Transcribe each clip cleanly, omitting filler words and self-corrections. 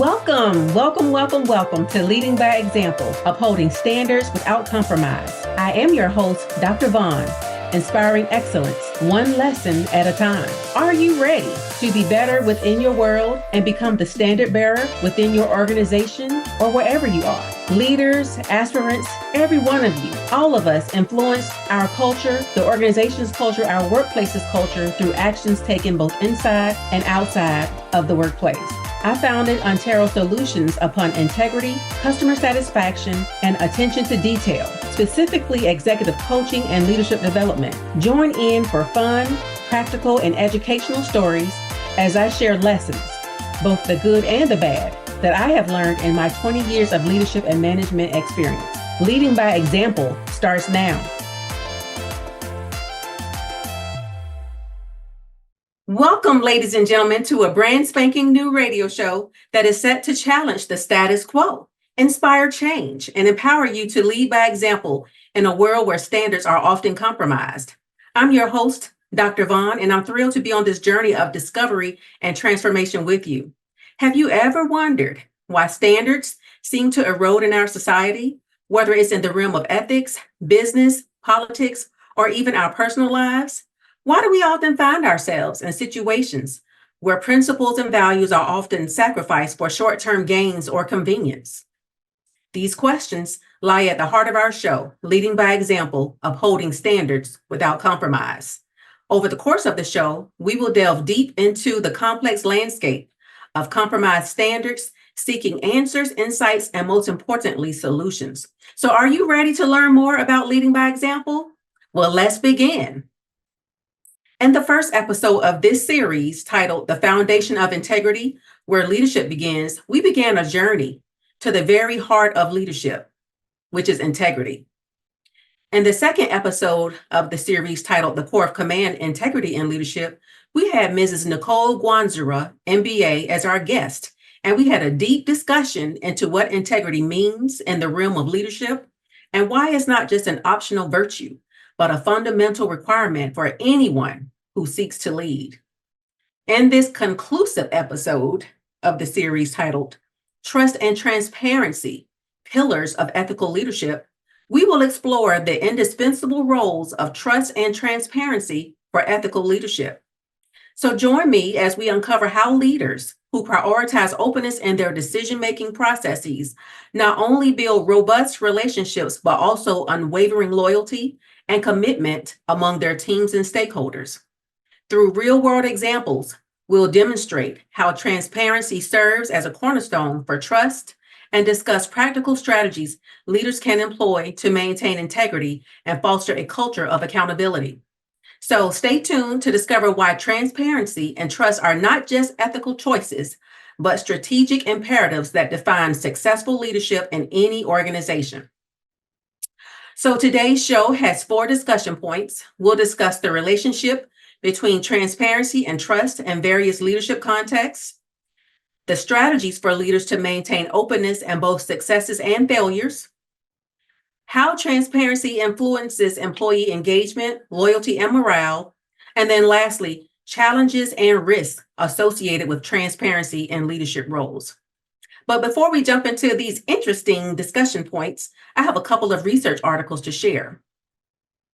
Welcome to Leading by Example, Upholding Standards Without Compromise. I am your host, Dr. Vaughn, inspiring excellence, one lesson at a time. Are you ready to be better within your world and become the standard bearer within your organization or wherever you are? Leaders, aspirants, every one of you, all of us influence our culture, the organization's culture, our workplace's culture through actions taken both inside and outside of the workplace. I founded Ontero Solutions upon integrity, customer satisfaction, and attention to detail, specifically executive coaching and leadership development. Join in for fun, practical, and educational stories as I share lessons, both the good and the bad, that I have learned in my 20 years of leadership and management experience. Leading by example starts now. Welcome, ladies and gentlemen, to a brand spanking new radio show that is set to challenge the status quo, inspire change, and empower you to lead by example in a world where standards are often compromised. I'm your host, Dr. Vaughn, and I'm thrilled to be on this journey of discovery and transformation with you. Have you ever wondered why standards seem to erode in our society, whether it's in the realm of ethics, business, politics, or even our personal lives? Why do we often find ourselves in situations where principles and values are often sacrificed for short-term gains or convenience? These questions lie at the heart of our show, Leading by Example, Upholding Standards Without Compromise. Over the course of the show, we will delve deep into the complex landscape of compromised standards, seeking answers, insights, and most importantly, solutions. So are you ready to learn more about leading by example? Well, let's begin. In the first episode of this series, titled The Foundation of Integrity, Where Leadership Begins, we began a journey to the very heart of leadership, which is integrity. In the second episode of the series, titled The Core of Command, Integrity in Leadership, we had Mrs. Nicole Guanzura, MBA, as our guest, and we had a deep discussion into what integrity means in the realm of leadership and why it's not just an optional virtue, but a fundamental requirement for anyone who seeks to lead. In this conclusive episode of the series titled Trust and Transparency, Pillars of Ethical Leadership, we will explore the indispensable roles of trust and transparency for ethical leadership. So join me as we uncover how leaders who prioritize openness in their decision-making processes not only build robust relationships, but also unwavering loyalty and commitment among their teams and stakeholders. Through real-world examples, we'll demonstrate how transparency serves as a cornerstone for trust and discuss practical strategies leaders can employ to maintain integrity and foster a culture of accountability. So stay tuned to discover why transparency and trust are not just ethical choices, but strategic imperatives that define successful leadership in any organization. So today's show has 4 discussion points. We'll discuss the relationship between transparency and trust in various leadership contexts, the strategies for leaders to maintain openness in both successes and failures, how transparency influences employee engagement, loyalty, and morale, and then lastly, challenges and risks associated with transparency in leadership roles. But before we jump into these interesting discussion points, I have a couple of research articles to share.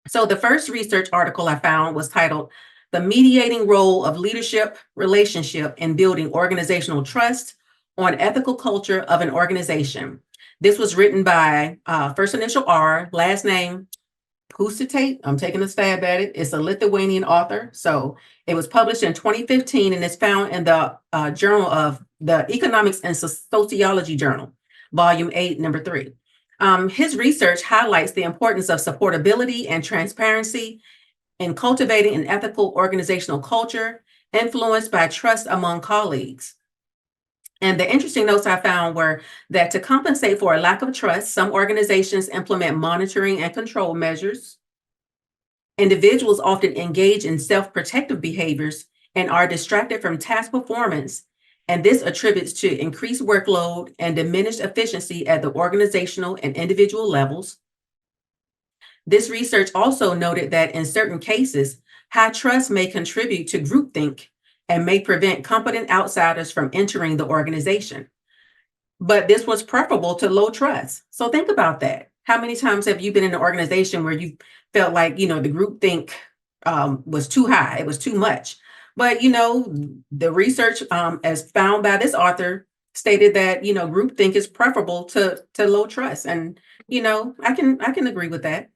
So the first research article I found was titled, The Mediating Role of Leadership Relationship in Building Organizational Trust on Ethical Culture of an Organization. This was written by first initial R, last name Pusitate. I'm taking a stab at it. It's a Lithuanian author. So it was published in 2015 and it's found in the Journal of the Economics and Sociology Journal, Volume 8, Number 3. His research highlights the importance of supportability and transparency in cultivating an ethical organizational culture influenced by trust among colleagues. And the interesting notes I found were that to compensate for a lack of trust, some organizations implement monitoring and control measures. Individuals often engage in self-protective behaviors and are distracted from task performance, and this attributes to increased workload and diminished efficiency at the organizational and individual levels. This research also noted that in certain cases, high trust may contribute to groupthink and may prevent competent outsiders from entering the organization. but this was preferable to low trust. So think about that. How many times have you been in an organization where you felt like, the group think was too high, it was too much? But, the research as found by this author stated that, groupthink is preferable to low trust. And, I can agree with that.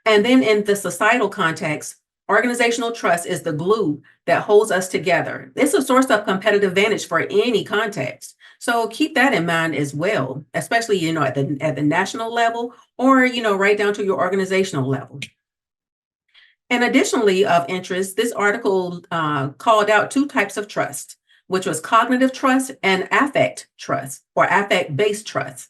And then in the societal context, organizational trust is the glue that holds us together. It's a source of competitive advantage for any context. So keep that in mind as well, especially, at the national level or, right down to your organizational level. And additionally, of interest, this article called out two types of trust, which was cognitive trust and affect trust or affect based trust.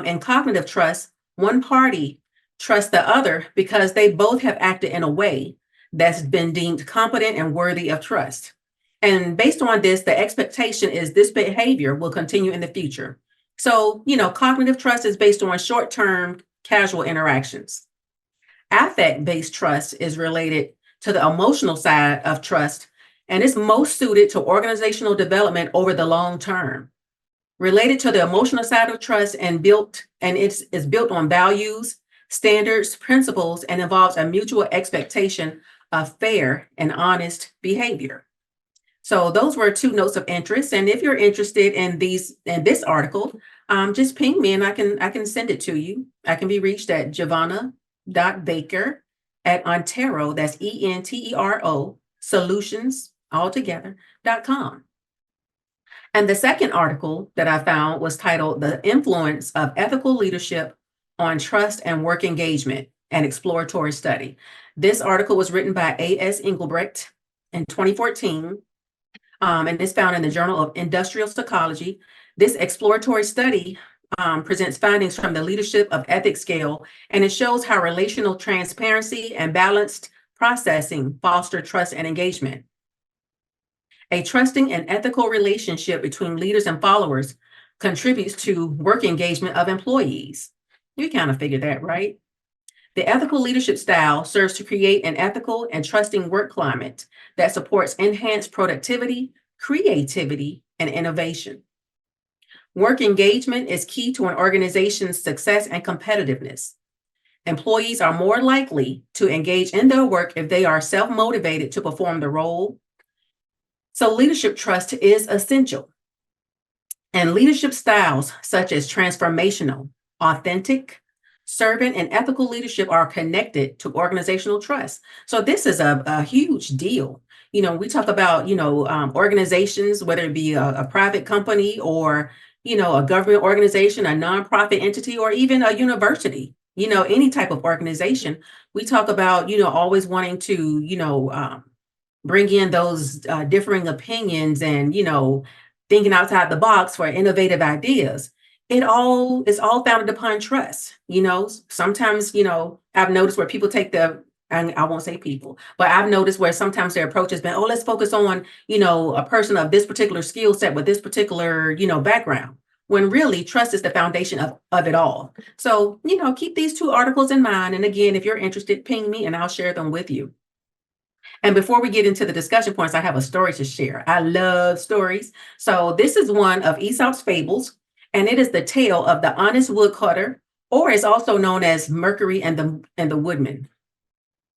In cognitive trust, one party trusts the other because they both have acted in a way that's been deemed competent and worthy of trust. And based on this, the expectation is this behavior will continue in the future. So, cognitive trust is based on short term casual interactions. Affect-based trust is related to the emotional side of trust, and it's most suited to organizational development over the long term. Related to the emotional side of trust it's built on values, standards, principles, and involves a mutual expectation of fair and honest behavior. So those were two notes of interest. And if you're interested in this article, just ping me and I can send it to you. I can be reached at Giovanna.Baker@Ontero, that's ENTERO, solutions altogether.com. And the second article that I found was titled The Influence of Ethical Leadership on Trust and Work Engagement, an Exploratory Study. This article was written by A.S. Engelbrecht in 2014, and it's found in the Journal of Industrial Psychology. This exploratory study presents findings from the leadership of ethics scale, and it shows how relational transparency and balanced processing foster trust and engagement. A trusting and ethical relationship between leaders and followers contributes to work engagement of employees. You kind of figured that, right? The ethical leadership style serves to create an ethical and trusting work climate that supports enhanced productivity, creativity, and innovation. Work engagement is key to an organization's success and competitiveness. Employees are more likely to engage in their work if they are self-motivated to perform the role. So leadership trust is essential. And leadership styles such as transformational, authentic, servant, and ethical leadership are connected to organizational trust. So this is a huge deal. We talk about, organizations, whether it be a private company or, a government organization, a nonprofit entity, or even a university, any type of organization. We talk about, always wanting to, bring in those differing opinions and, thinking outside the box for innovative ideas. It's all founded upon trust. Sometimes, I've noticed where people and I won't say people, but I've noticed where sometimes their approach has been, oh, let's focus on, a person of this particular skill set with this particular, background, when really trust is the foundation of it all. So, keep these two articles in mind. And again, if you're interested, ping me and I'll share them with you. And before we get into the discussion points, I have a story to share. I love stories. So this is one of Aesop's fables, and it is the tale of the honest woodcutter, or is also known as Mercury and the Woodman.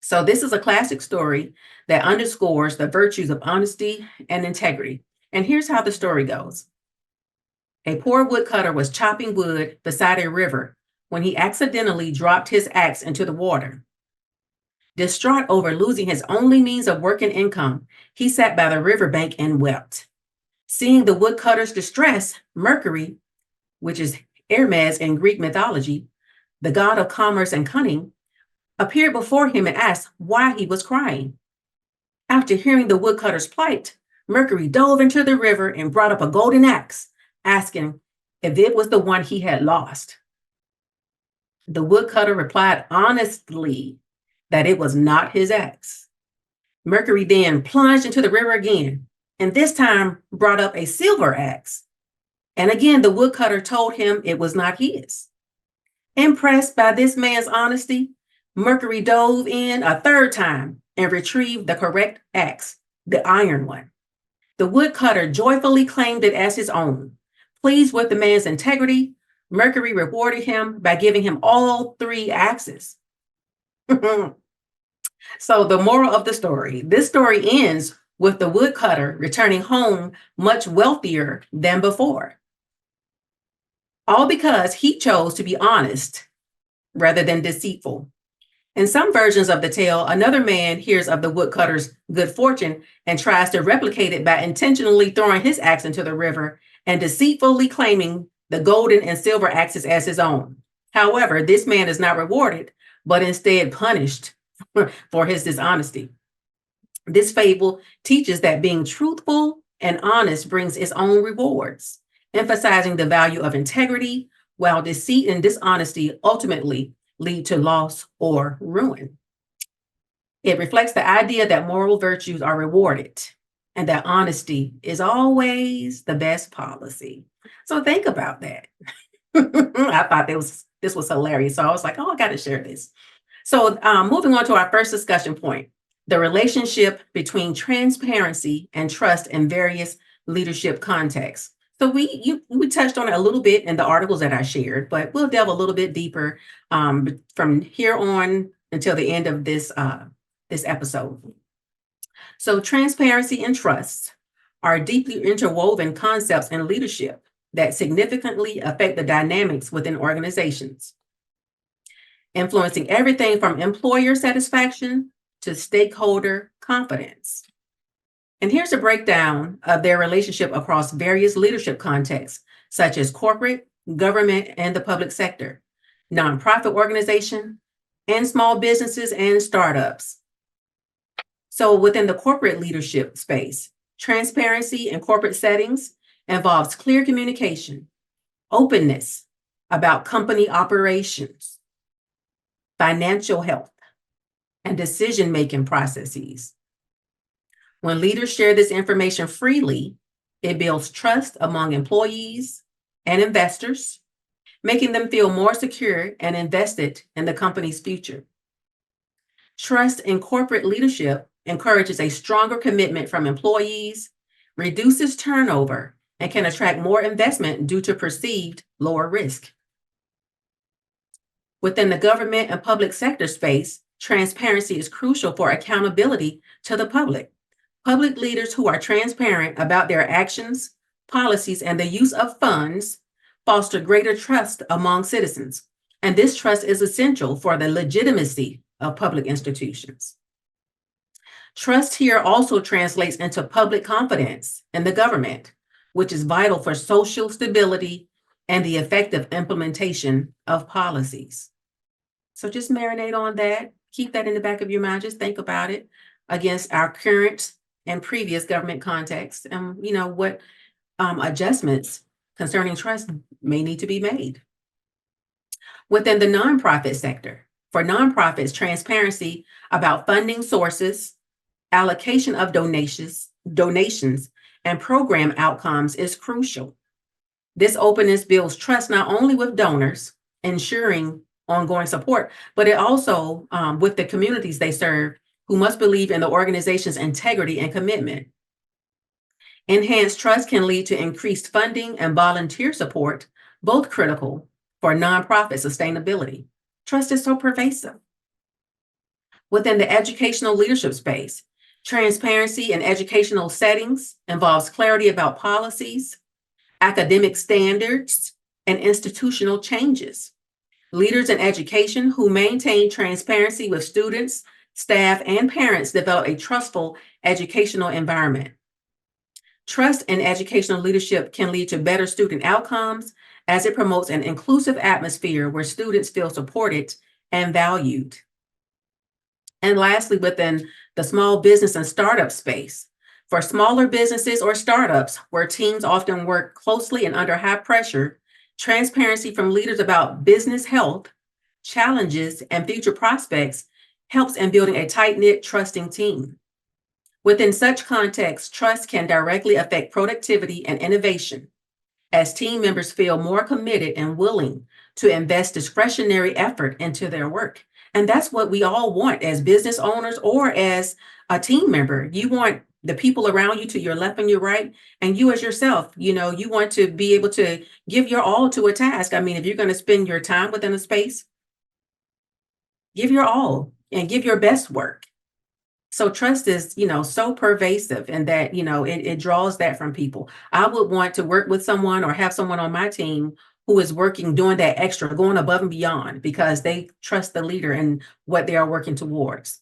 So this is a classic story that underscores the virtues of honesty and integrity. And here's how the story goes. A poor woodcutter was chopping wood beside a river when he accidentally dropped his axe into the water. Distraught over losing his only means of work and income, he sat by the riverbank and wept. Seeing the woodcutter's distress, Mercury, which is Hermes in Greek mythology, the god of commerce and cunning, appeared before him and asked why he was crying. After hearing the woodcutter's plight, Mercury dove into the river and brought up a golden axe, asking if it was the one he had lost. The woodcutter replied honestly that it was not his axe. Mercury then plunged into the river again, and this time brought up a silver axe. And again, the woodcutter told him it was not his. Impressed by this man's honesty, Mercury dove in a third time and retrieved the correct axe, the iron one. The woodcutter joyfully claimed it as his own, Pleased with the man's integrity, Mercury rewarded him by giving him all three axes. So the moral of the story, this story ends with the woodcutter returning home much wealthier than before. All because he chose to be honest rather than deceitful. In some versions of the tale, another man hears of the woodcutter's good fortune and tries to replicate it by intentionally throwing his axe into the river and deceitfully claiming the golden and silver axes as his own. However, this man is not rewarded, but instead punished for his dishonesty. This fable teaches that being truthful and honest brings its own rewards, emphasizing the value of integrity, while deceit and dishonesty ultimately lead to loss or ruin. It reflects the idea that moral virtues are rewarded and that honesty is always the best policy. So think about that. I thought this was hilarious. So I was like, oh, I got to share this. So moving on to our first discussion point, the relationship between transparency and trust in various leadership contexts. So we touched on it a little bit in the articles that I shared, but we'll delve a little bit deeper from here on until the end of this episode. So transparency and trust are deeply interwoven concepts in leadership that significantly affect the dynamics within organizations, influencing everything from employer satisfaction to stakeholder confidence. And here's a breakdown of their relationship across various leadership contexts, such as corporate, government, and the public sector, nonprofit organization, and small businesses and startups. So within the corporate leadership space, transparency in corporate settings involves clear communication, openness about company operations, financial health, and decision-making processes. When leaders share this information freely, it builds trust among employees and investors, making them feel more secure and invested in the company's future. Trust in corporate leadership encourages a stronger commitment from employees, reduces turnover, and can attract more investment due to perceived lower risk. Within the government and public sector space, transparency is crucial for accountability to the public. Public leaders who are transparent about their actions, policies, and the use of funds foster greater trust among citizens. And this trust is essential for the legitimacy of public institutions. Trust here also translates into public confidence in the government, which is vital for social stability and the effective implementation of policies. So just marinate on that. Keep that in the back of your mind. Just think about it against our current and previous government context, and what adjustments concerning trust may need to be made. Within the nonprofit sector, for nonprofits, transparency about funding sources, allocation of donations, and program outcomes is crucial. This openness builds trust not only with donors, ensuring ongoing support, but it also with the communities they serve, who must believe in the organization's integrity and commitment. Enhanced trust can lead to increased funding and volunteer support, both critical for nonprofit sustainability. Trust is so pervasive. Within the educational leadership space, transparency in educational settings involves clarity about policies, academic standards, and institutional changes. Leaders in education who maintain transparency with students, staff, and parents develop a trustful educational environment. Trust in educational leadership can lead to better student outcomes as it promotes an inclusive atmosphere where students feel supported and valued. And lastly, within the small business and startup space, for smaller businesses or startups where teams often work closely and under high pressure, transparency from leaders about business health, challenges, and future prospects helps in building a tight-knit, trusting team. Within such contexts, trust can directly affect productivity and innovation as team members feel more committed and willing to invest discretionary effort into their work. And that's what we all want as business owners or as a team member. You want the people around you to your left and your right, and you as yourself, you want to be able to give your all to a task. I mean, if you're going to spend your time within a space, give your all and give your best work. So trust is, so pervasive, and that, it draws that from people. I would want to work with someone or have someone on my team who is working, doing that extra, going above and beyond because they trust the leader and what they are working towards.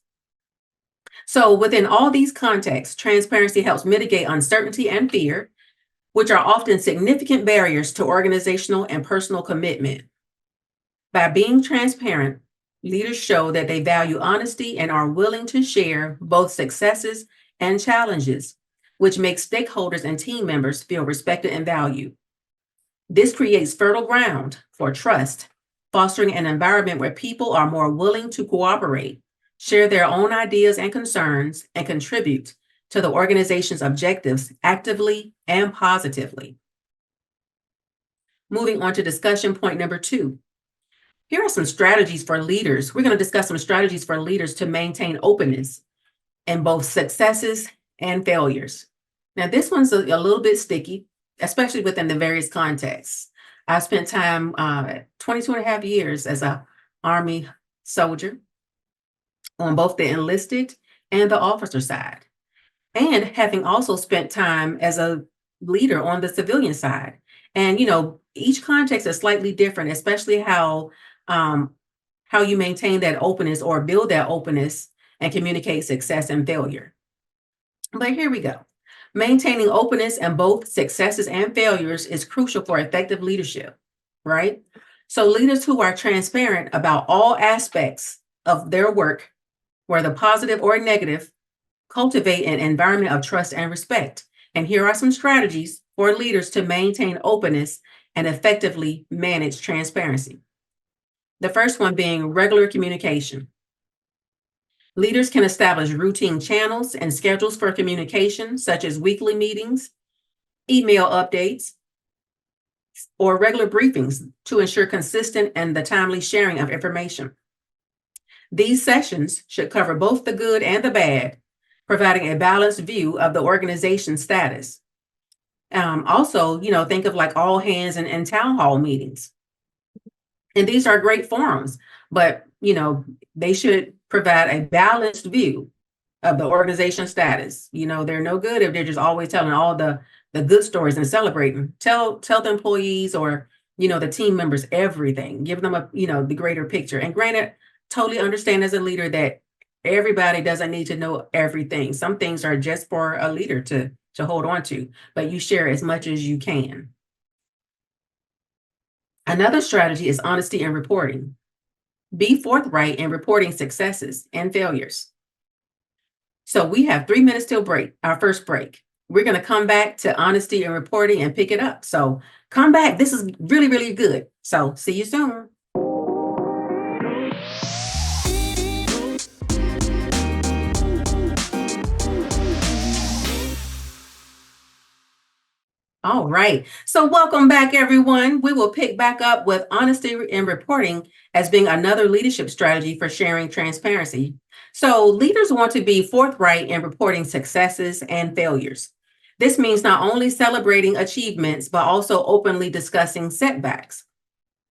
So within all these contexts, transparency helps mitigate uncertainty and fear, which are often significant barriers to organizational and personal commitment. By being transparent, leaders show that they value honesty and are willing to share both successes and challenges, which makes stakeholders and team members feel respected and valued. This creates fertile ground for trust, fostering an environment where people are more willing to cooperate, share their own ideas and concerns, and contribute to the organization's objectives actively and positively. Moving on to discussion point number 2. Here are some strategies for leaders. We're going to discuss some strategies for leaders to maintain openness in both successes and failures. Now, this one's a little bit sticky, especially within the various contexts. I spent time 22 and a half years as an Army soldier on both the enlisted and the officer side, and having also spent time as a leader on the civilian side. And, each context is slightly different, especially how you maintain that openness or build that openness and communicate success and failure. But here we go. Maintaining openness in both successes and failures is crucial for effective leadership, right? So leaders who are transparent about all aspects of their work, whether positive or negative, cultivate an environment of trust and respect. And here are some strategies for leaders to maintain openness and effectively manage transparency. The first one being regular communication. Leaders can establish routine channels and schedules for communication, such as weekly meetings, email updates, or regular briefings to ensure consistent and the timely sharing of information. These sessions should cover both the good and the bad, providing a balanced view of the organization's status. Also, think of like all hands and town hall meetings. And these are great forums, but, they should provide a balanced view of the organization status. They're no good if they're just always telling all the good stories and celebrating. Tell the employees or, the team members everything. Give them the greater picture. And granted, totally understand as a leader that everybody doesn't need to know everything. Some things are just for a leader to hold on to, but you share as much as you can. Another strategy is honesty in reporting. Be forthright in reporting successes and failures. So we have 3 minutes till break, our first break. We're going to come back to honesty in reporting and pick it up. So come back. This is really, really good. So see you soon. All right. So welcome back, everyone. We will pick back up with honesty in reporting as being another leadership strategy for sharing transparency. So leaders want to be forthright in reporting successes and failures. This means not only celebrating achievements, but also openly discussing setbacks.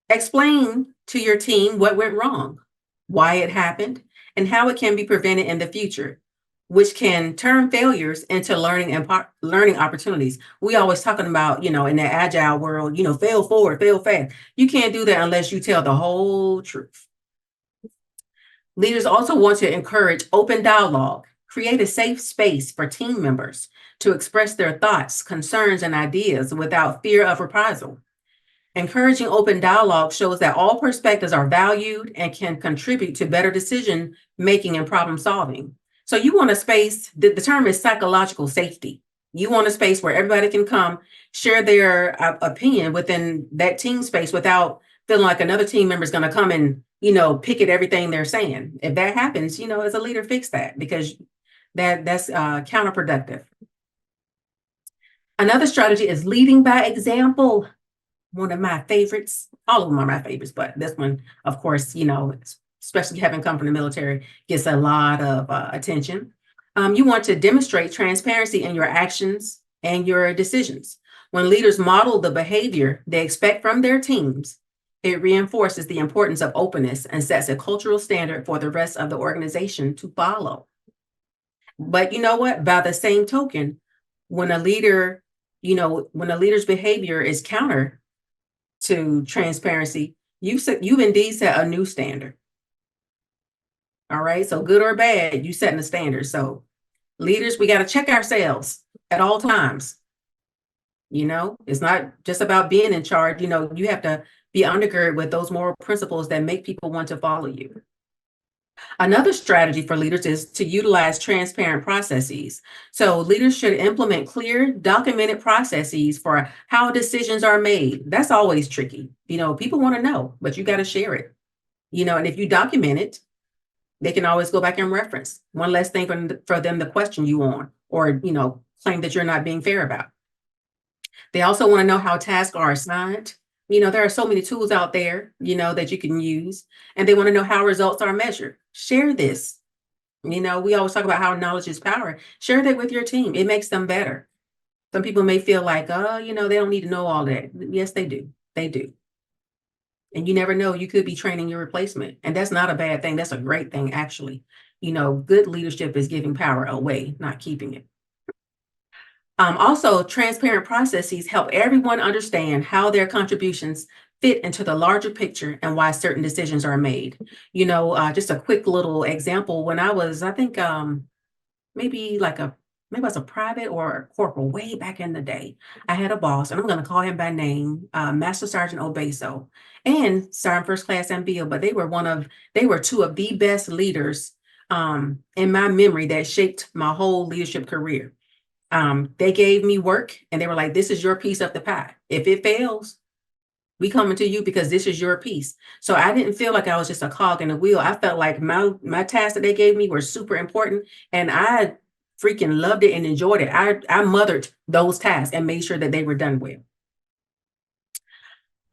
Explain to your team what went wrong, why it happened, and how it can be prevented in the future, which can turn failures into learning opportunities. We always talking about, in the agile world, fail forward, fail fast. You can't do that unless you tell the whole truth. Leaders also want to encourage open dialogue, create a safe space for team members to express their thoughts, concerns, and ideas without fear of reprisal. Encouraging open dialogue shows that all perspectives are valued and can contribute to better decision making and problem solving. So you want a space, the term is psychological safety. You want a space where everybody can come share their opinion within that team space without feeling like another team member is going to come and, picket everything they're saying. If that happens, as a leader, fix that, because that's counterproductive. Another strategy is leading by example. One of my favorites. All of them are my favorites, but this one, of course, especially having come from the military, gets a lot of attention. You want to demonstrate transparency in your actions and your decisions. When leaders model the behavior they expect from their teams, it reinforces the importance of openness and sets a cultural standard for the rest of the organization to follow. But you know what? By the same token, when a leader, when a leader's behavior is counter to transparency, you've indeed set a new standard. All right. So good or bad, you setting the standard. So leaders, we got to check ourselves at all times. It's not just about being in charge. You have to be undergirded with those moral principles that make people want to follow you. Another strategy for leaders is to utilize transparent processes. So leaders should implement clear, documented processes for how decisions are made. That's always tricky. People want to know, but you got to share it. And if you document it, they can always go back and reference. One less thing for them to question you on or, claim that you're not being fair about. They also want to know how tasks are assigned. There are so many tools out there, that you can use, and they want to know how results are measured. Share this. We always talk about how knowledge is power. Share that with your team. It makes them better. Some people may feel like, they don't need to know all that. Yes, they do. They do. And you never know, you could be training your replacement. And that's not a bad thing. That's a great thing, actually. Good leadership is giving power away, not keeping it. Also, transparent processes help everyone understand how their contributions fit into the larger picture and why certain decisions are made. Just a quick little example. When I was, I think, maybe I was a private or a corporal way back in the day. I had a boss, and I'm going to call him by name, Master Sergeant Obeso and Sergeant First Class Ambia, but they were two of the best leaders in my memory that shaped my whole leadership career. They gave me work and they were like, this is your piece of the pie. If it fails, we coming to you because this is your piece. So I didn't feel like I was just a cog in the wheel. I felt like my tasks that they gave me were super important, and I freaking loved it and enjoyed it. I mothered those tasks and made sure that they were done well.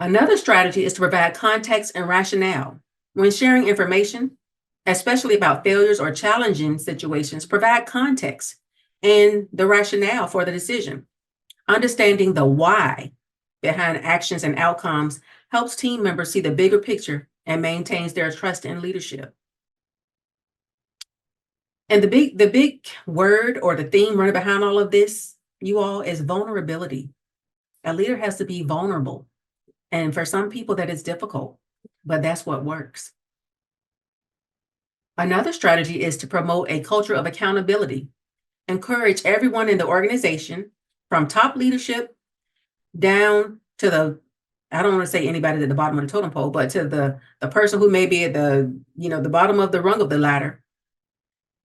Another strategy is to provide context and rationale. When sharing information, especially about failures or challenging situations, provide context and the rationale for the decision. Understanding the why behind actions and outcomes helps team members see the bigger picture and maintains their trust in leadership. And the big word or the theme running behind all of this, you all, is vulnerability. A leader has to be vulnerable. And for some people that is difficult, but that's what works. Another strategy is to promote a culture of accountability. Encourage everyone in the organization, from top leadership down to I don't want to say anybody at the bottom of the totem pole, but to the person who may be at the bottom of the rung of the ladder.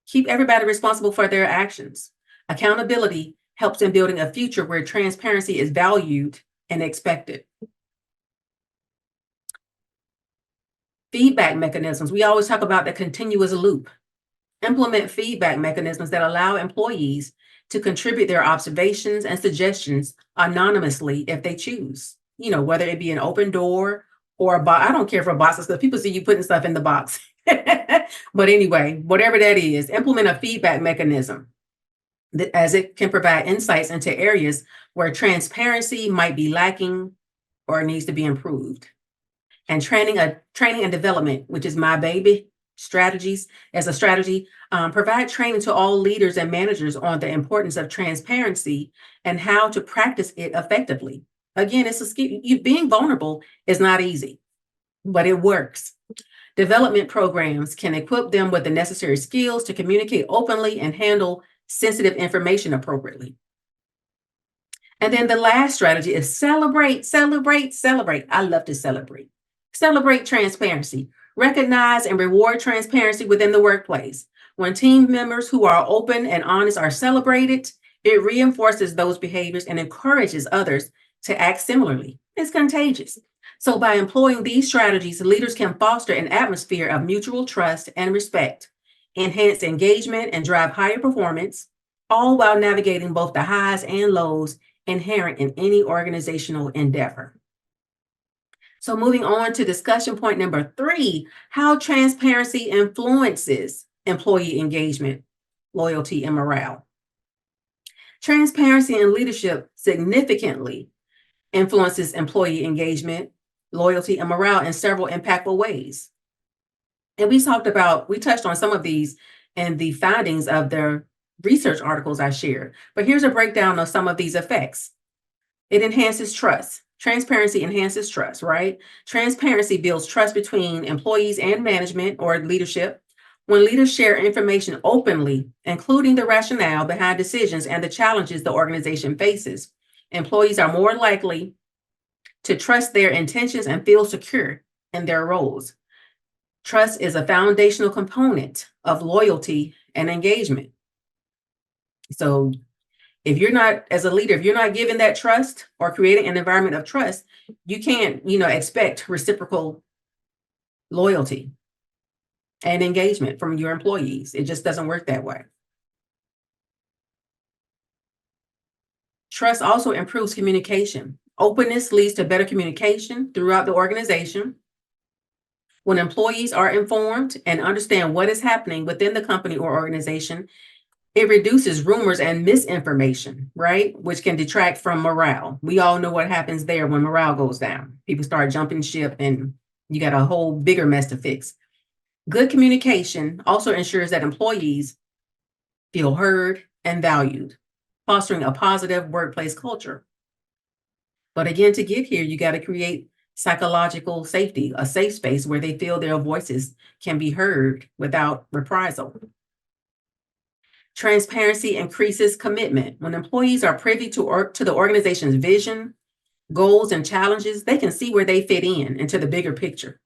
Keep everybody responsible for their actions. Accountability helps in building a future where transparency is valued and expected. Feedback mechanisms. We always talk about the continuous loop. Implement feedback mechanisms that allow employees to contribute their observations and suggestions anonymously if they choose. Whether it be an open door or a box. I don't care for boxes because people see you putting stuff in the box. But anyway, whatever that is, implement a feedback mechanism as it can provide insights into areas where transparency might be lacking or needs to be improved. And training and development, which is my baby, strategies as a strategy, provide training to all leaders and managers on the importance of transparency and how to practice it effectively. Again, it's a skill. Being vulnerable is not easy, but it works. Development programs can equip them with the necessary skills to communicate openly and handle sensitive information appropriately. And then the last strategy is celebrate. I love to celebrate. Celebrate transparency. Recognize and reward transparency within the workplace. When team members who are open and honest are celebrated, it reinforces those behaviors and encourages others to act similarly. It's contagious. So by employing these strategies, leaders can foster an atmosphere of mutual trust and respect, enhance engagement, and drive higher performance, all while navigating both the highs and lows inherent in any organizational endeavor. So moving on to discussion point number 3, how transparency influences employee engagement. loyalty, and morale. Transparency in leadership significantly influences employee engagement, loyalty, and morale in several impactful ways. And we touched on some of these in the findings of the research articles I shared. But here's a breakdown of some of these effects. It enhances trust. Transparency enhances trust, right? Transparency builds trust between employees and management or leadership. When leaders share information openly, including the rationale behind decisions and the challenges the organization faces, employees are more likely to trust their intentions and feel secure in their roles. Trust is a foundational component of loyalty and engagement. So if you're not, as a leader, if you're not giving that trust or creating an environment of trust, you can't, expect reciprocal loyalty and engagement from your employees. It just doesn't work that way. Trust also improves communication. Openness leads to better communication throughout the organization. When employees are informed and understand what is happening within the company or organization, it reduces rumors and misinformation, right? Which can detract from morale. We all know what happens there when morale goes down. People start jumping ship and you got a whole bigger mess to fix. Good communication also ensures that employees feel heard and valued, fostering a positive workplace culture. But again, to get here, you got to create psychological safety, a safe space where they feel their voices can be heard without reprisal. Transparency increases commitment. When employees are privy to the organization's vision, goals, and challenges, they can see where they fit into the bigger picture.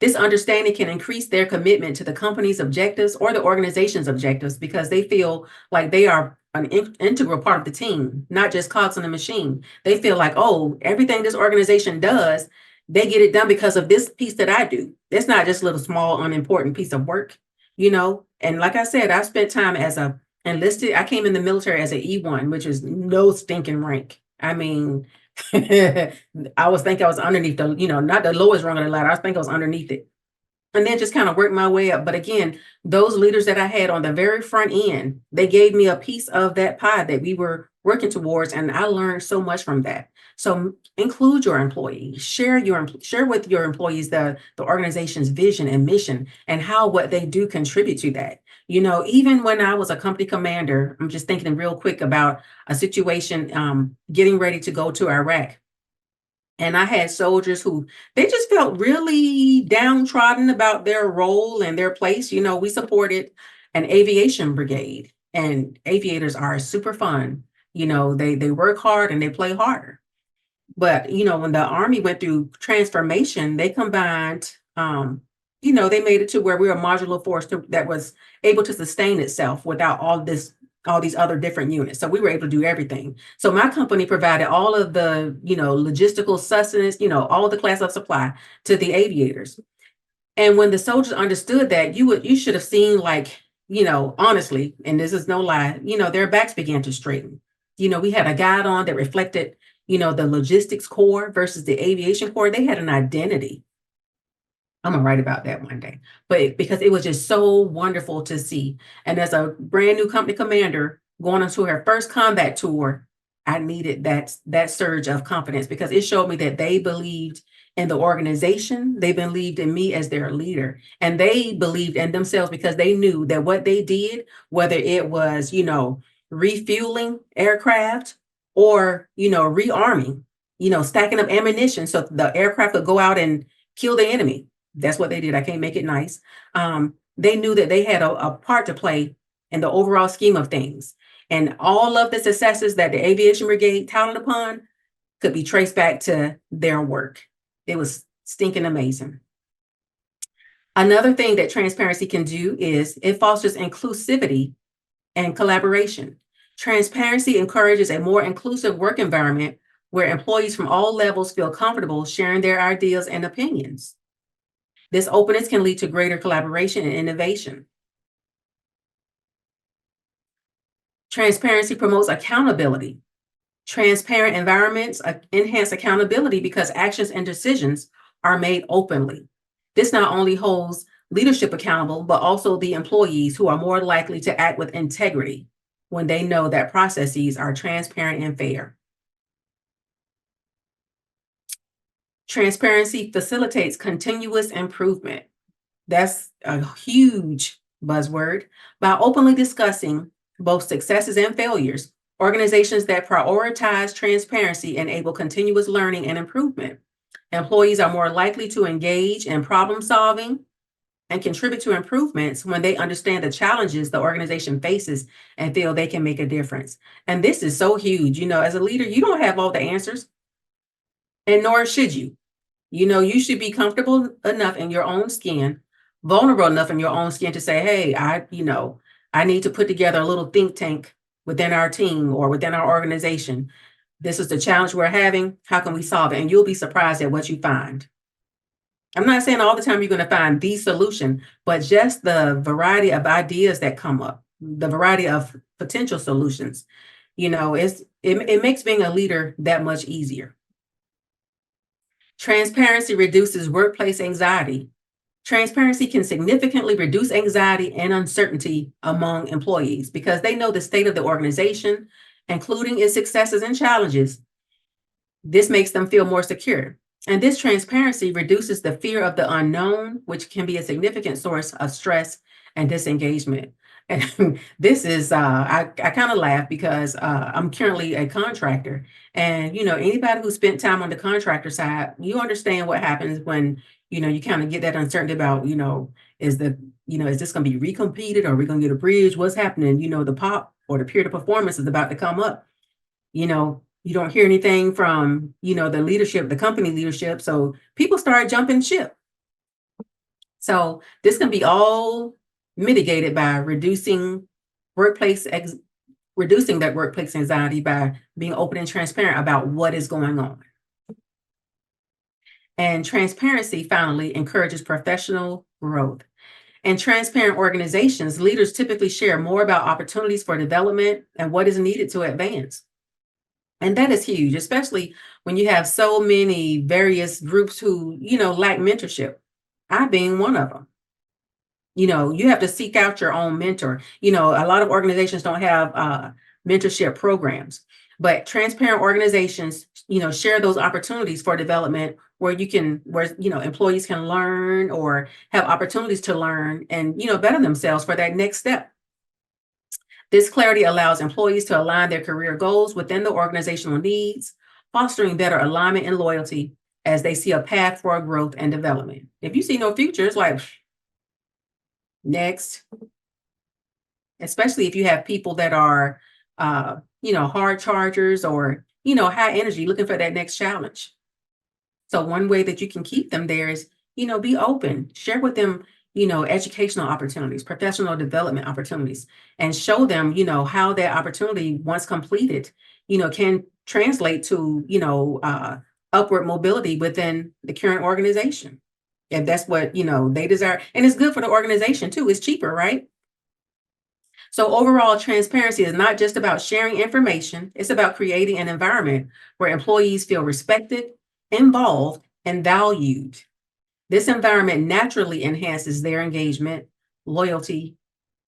This understanding can increase their commitment to the company's objectives or the organization's objectives because they feel like they are an integral part of the team, not just cogs in the machine. They feel like, oh, everything this organization does, they get it done because of this piece that I do. It's not just a little small, unimportant piece of work, And like I said, I spent time as a enlisted. I came in the military as an E1, which is no stinking rank. I mean, I was underneath the, not the lowest rung of the ladder. I was underneath it. And then just kind of work my way up. But again, those leaders that I had on the very front end, they gave me a piece of that pie that we were working towards. And I learned so much from that. So include your employees, share with your employees the organization's vision and mission and how what they do contribute to that. Even when I was a company commander, I'm just thinking real quick about a situation getting ready to go to Iraq. And I had soldiers who they just felt really downtrodden about their role and their place. We supported an aviation brigade, and aviators are super fun. They work hard and they play harder. But, when the Army went through transformation, they combined, they made it to where we were a modular force that was able to sustain itself without all these other different units. So we were able to do everything. So my company provided all of the, logistical sustenance, all of the class of supply to the aviators. And when the soldiers understood that, you should have seen honestly, and this is no lie, their backs began to straighten. We had a guide on that reflected, the logistics core versus the aviation core. They had an identity. I'm gonna write about that one day, but because it was just so wonderful to see. And as a brand new company commander going into her first combat tour, I needed that surge of confidence because it showed me that they believed in the organization. They believed in me as their leader, and they believed in themselves because they knew that what they did, whether it was, refueling aircraft or, rearming, stacking up ammunition so the aircraft could go out and kill the enemy. That's what they did. I can't make it nice. They knew that they had a part to play in the overall scheme of things. And all of the successes that the aviation brigade counted upon could be traced back to their work. It was stinking amazing. Another thing that transparency can do is it fosters inclusivity and collaboration. Transparency encourages a more inclusive work environment where employees from all levels feel comfortable sharing their ideas and opinions. This openness can lead to greater collaboration and innovation. Transparency promotes accountability. Transparent environments enhance accountability because actions and decisions are made openly. This not only holds leadership accountable, but also the employees who are more likely to act with integrity when they know that processes are transparent and fair. Transparency facilitates continuous improvement. That's a huge buzzword. By openly discussing both successes and failures, organizations that prioritize transparency enable continuous learning and improvement. Employees are more likely to engage in problem solving and contribute to improvements when they understand the challenges the organization faces and feel they can make a difference. And this is so huge. As a leader, you don't have all the answers, and nor should you. You should be comfortable enough in your own skin, vulnerable enough in your own skin to say, hey, I need to put together a little think tank within our team or within our organization. This is the challenge we're having. How can we solve it? And you'll be surprised at what you find. I'm not saying all the time you're going to find the solution, but just the variety of ideas that come up, the variety of potential solutions, it makes being a leader that much easier. Transparency reduces workplace anxiety. Transparency can significantly reduce anxiety and uncertainty among employees because they know the state of the organization, including its successes and challenges. This makes them feel more secure. And this transparency reduces the fear of the unknown, which can be a significant source of stress and disengagement. And this is, I kind of laugh because I'm currently a contractor. And, anybody who spent time on the contractor side, you understand what happens when, you kind of get that uncertainty about, is this going to be recompeted? Or are we going to get a bridge? What's happening? The pop or the period of performance is about to come up. You don't hear anything from, the leadership, the company leadership. So people start jumping ship. So this can be all mitigated by reducing that workplace anxiety by being open and transparent about what is going on. And transparency, finally, encourages professional growth. In transparent organizations, leaders typically share more about opportunities for development and what is needed to advance. And that is huge, especially when you have so many various groups who, lack mentorship. I being one of them. You have to seek out your own mentor. A lot of organizations don't have mentorship programs, but transparent organizations, share those opportunities for development where employees can learn or have opportunities to learn and, better themselves for that next step. This clarity allows employees to align their career goals within the organizational needs, fostering better alignment and loyalty as they see a path for growth and development. If you see no future, it's like, next. Especially if you have people that are, hard chargers or, high energy, looking for that next challenge. So one way that you can keep them there is, be open, share with them, educational opportunities, professional development opportunities, and show them, how that opportunity, once completed, can translate to, upward mobility within the current organization. If that's what, they desire. And it's good for the organization too. It's cheaper, right? So overall, transparency is not just about sharing information. It's about creating an environment where employees feel respected, involved, and valued. This environment naturally enhances their engagement, loyalty,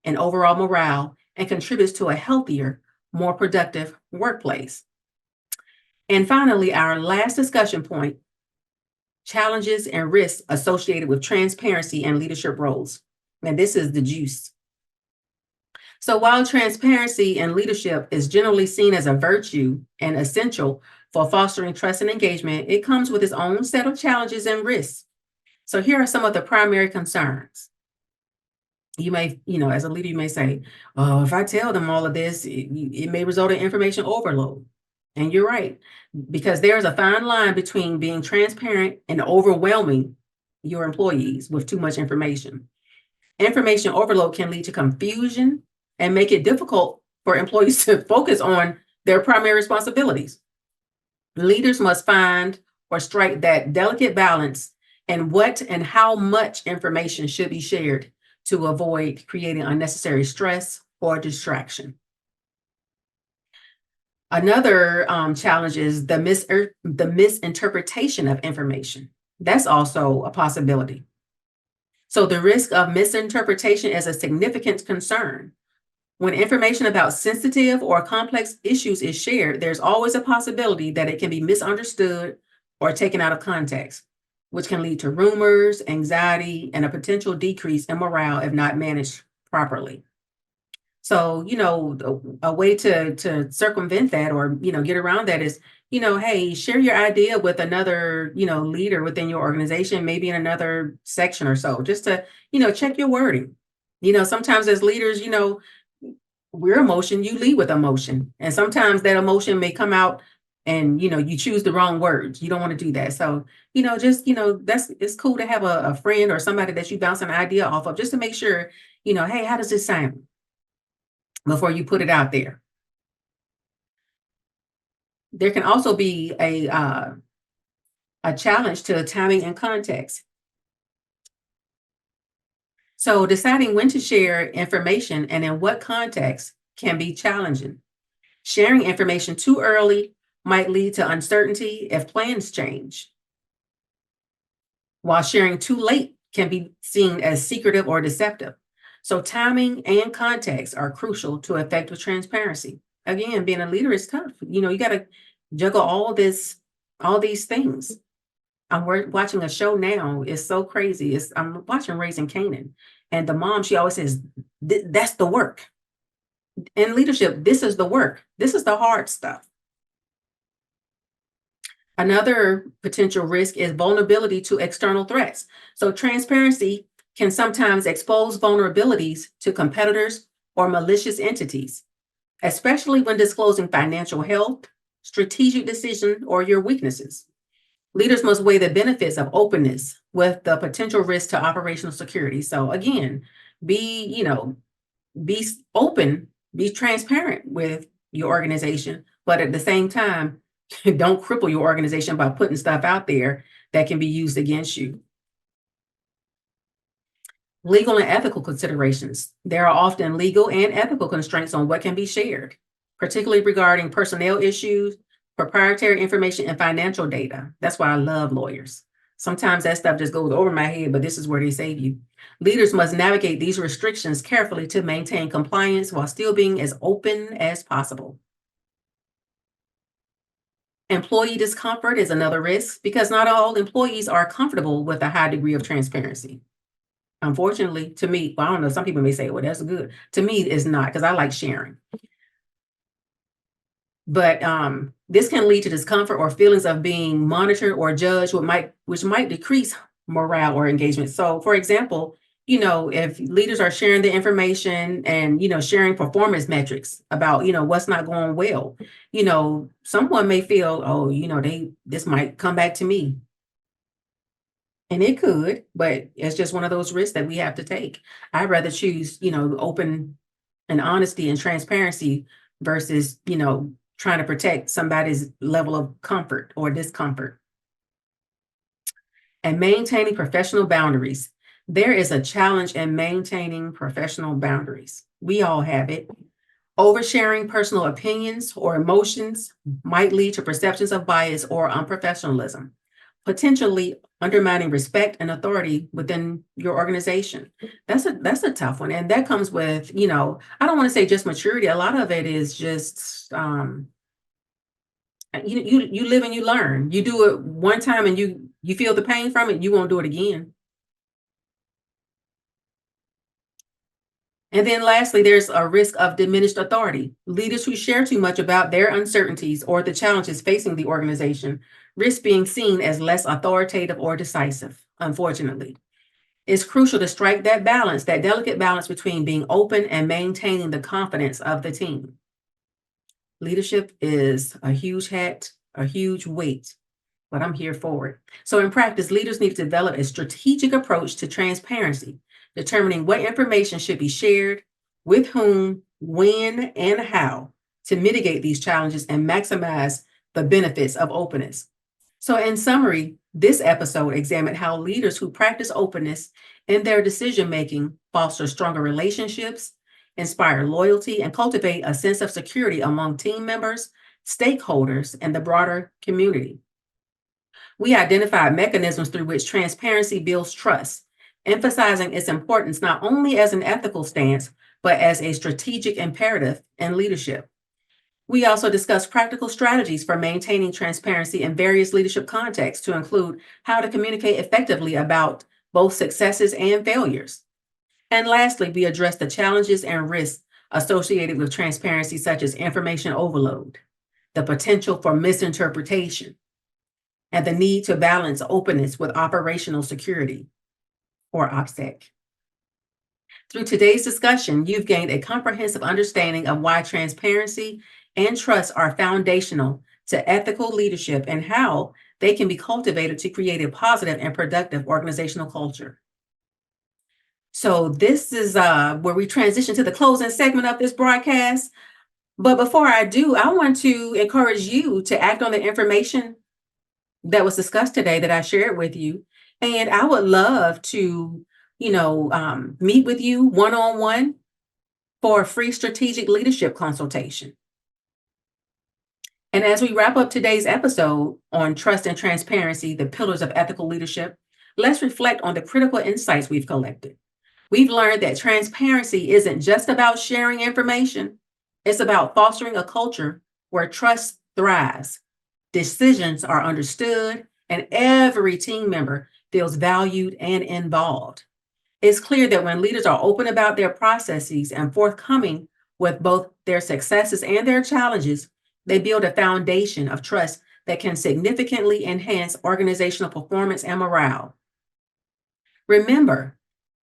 and overall morale, and contributes to a healthier, more productive workplace. And finally, our last discussion point, challenges and risks associated with transparency and leadership roles. And this is the juice. So while transparency and leadership is generally seen as a virtue and essential for fostering trust and engagement, it comes with its own set of challenges and risks. So here are some of the primary concerns. You may, as a leader, you may say, oh, if I tell them all of this, it may result in information overload. And you're right, because there's a fine line between being transparent and overwhelming your employees with too much information. Information overload can lead to confusion and make it difficult for employees to focus on their primary responsibilities. Leaders must find or strike that delicate balance in what and how much information should be shared to avoid creating unnecessary stress or distraction. Another challenge is the misinterpretation of information. That's also a possibility. So the risk of misinterpretation is a significant concern. When information about sensitive or complex issues is shared, there's always a possibility that it can be misunderstood or taken out of context, which can lead to rumors, anxiety, and a potential decrease in morale if not managed properly. So, a way to circumvent that or, get around that is, hey, share your idea with another, leader within your organization, maybe in another section or so, just to, check your wording. Sometimes as leaders, we're emotion, you lead with emotion. And sometimes that emotion may come out and, you choose the wrong words. You don't want to do that. So, just, it's cool to have a friend or somebody that you bounce an idea off of just to make sure, hey, how does this sound before you put it out there? There can also be a challenge to timing and context. So deciding when to share information and in what context can be challenging. Sharing information too early might lead to uncertainty if plans change, while sharing too late can be seen as secretive or deceptive. So timing and context are crucial to effective transparency. Again, being a leader is tough. You got to juggle all these things. Watching a show now. It's so crazy. I'm watching Raising Canaan, and the mom, she always says, "That's the work." In leadership, this is the work. This is the hard stuff. Another potential risk is vulnerability to external threats. So transparency can sometimes expose vulnerabilities to competitors or malicious entities, especially when disclosing financial health, strategic decision, or your weaknesses. Leaders must weigh the benefits of openness with the potential risk to operational security. So again, be, be open, be transparent with your organization, but at the same time, don't cripple your organization by putting stuff out there that can be used against you. Legal and ethical considerations. There are often legal and ethical constraints on what can be shared, particularly regarding personnel issues, proprietary information, and financial data. That's why I love lawyers. Sometimes that stuff just goes over my head, but this is where they save you. Leaders must navigate these restrictions carefully to maintain compliance while still being as open as possible. Employee discomfort is another risk because not all employees are comfortable with a high degree of transparency. Unfortunately, to me, well, I don't know, some people may say, well, that's good. To me, it's not because I like sharing. But this can lead to discomfort or feelings of being monitored or judged, which might decrease morale or engagement. So, for example, if leaders are sharing the information and sharing performance metrics about what's not going well, someone may feel, oh, this might come back to me. And it could, but it's just one of those risks that we have to take. I'd rather choose, open and honesty and transparency versus, trying to protect somebody's level of comfort or discomfort. And maintaining professional boundaries. There is a challenge in maintaining professional boundaries. We all have it. Oversharing personal opinions or emotions might lead to perceptions of bias or unprofessionalism, potentially undermining respect and authority within your organization. That's a tough one. And that comes with, I don't want to say just maturity. A lot of it is just you live and you learn. You do it one time and you feel the pain from it, you won't do it again. And then lastly, there's a risk of diminished authority. Leaders who share too much about their uncertainties or the challenges facing the organization risk being seen as less authoritative or decisive, unfortunately. It's crucial to strike that balance, that delicate balance between being open and maintaining the confidence of the team. Leadership is a huge hat, a huge weight, but I'm here for it. So in practice, leaders need to develop a strategic approach to transparency, determining what information should be shared, with whom, when, and how to mitigate these challenges and maximize the benefits of openness. So in summary, this episode examined how leaders who practice openness in their decision-making foster stronger relationships, inspire loyalty, and cultivate a sense of security among team members, stakeholders, and the broader community. We identified mechanisms through which transparency builds trust, emphasizing its importance not only as an ethical stance, but as a strategic imperative in leadership. We also discuss practical strategies for maintaining transparency in various leadership contexts to include how to communicate effectively about both successes and failures. And lastly, we address the challenges and risks associated with transparency, such as information overload, the potential for misinterpretation, and the need to balance openness with operational security, or OPSEC. Through today's discussion, you've gained a comprehensive understanding of why transparency and trust are foundational to ethical leadership and how they can be cultivated to create a positive and productive organizational culture. So this is where we transition to the closing segment of this broadcast. But before I do, I want to encourage you to act on the information that was discussed today that I shared with you. And I would love to, meet with you one-on-one for a free strategic leadership consultation. And as we wrap up today's episode on trust and transparency, the pillars of ethical leadership, let's reflect on the critical insights we've collected. We've learned that transparency isn't just about sharing information. It's about fostering a culture where trust thrives, decisions are understood, and every team member feels valued and involved. It's clear that when leaders are open about their processes and forthcoming with both their successes and their challenges, they build a foundation of trust that can significantly enhance organizational performance and morale. Remember,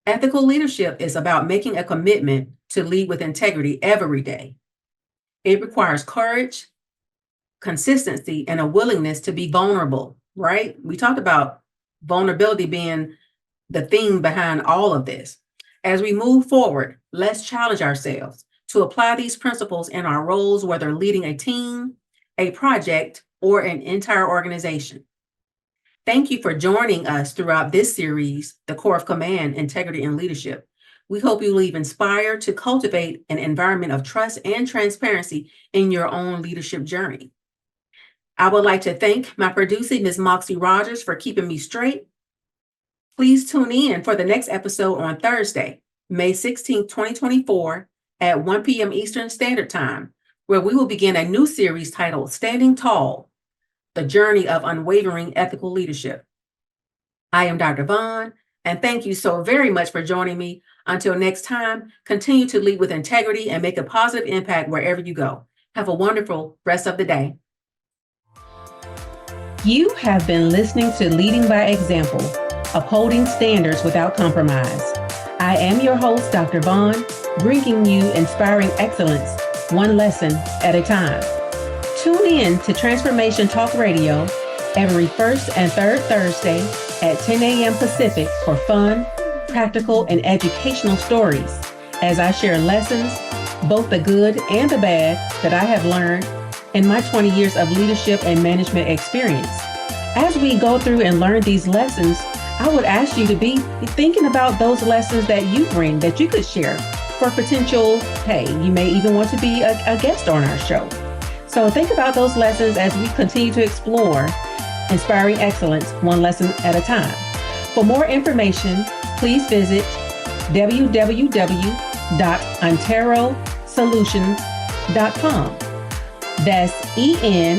ethical leadership is about making a commitment to lead with integrity every day. It requires courage, consistency, and a willingness to be vulnerable, right? We talked about vulnerability being the theme behind all of this. As we move forward, let's challenge ourselves to apply these principles in our roles, whether leading a team, a project, or an entire organization. Thank you for joining us throughout this series, The Core of Command, Integrity, and Leadership. We hope you leave inspired to cultivate an environment of trust and transparency in your own leadership journey. I would like to thank my producer, Ms. Moxie Rogers, for keeping me straight. Please tune in for the next episode on Thursday, May 16, 2024, at 1 p.m. Eastern Standard Time, where we will begin a new series titled Standing Tall, The Journey of Unwavering Ethical Leadership. I am Dr. Vaughn, and thank you so very much for joining me. Until next time, continue to lead with integrity and make a positive impact wherever you go. Have a wonderful rest of the day. You have been listening to Leading by Example, Upholding Standards Without Compromise. I am your host, Dr. Vaughn, bringing you inspiring excellence, one lesson at a time. Tune in to Transformation Talk Radio every first and third Thursday at 10 a.m. Pacific for fun, practical, and educational stories as I share lessons, both the good and the bad, that I have learned in my 20 years of leadership and management experience. As we go through and learn these lessons, I would ask you to be thinking about those lessons that you bring that you could share for potential, you may even want to be a guest on our show. So think about those lessons as we continue to explore inspiring excellence one lesson at a time. For more information, please visit www.onterosolutions.com. That's ENTERO.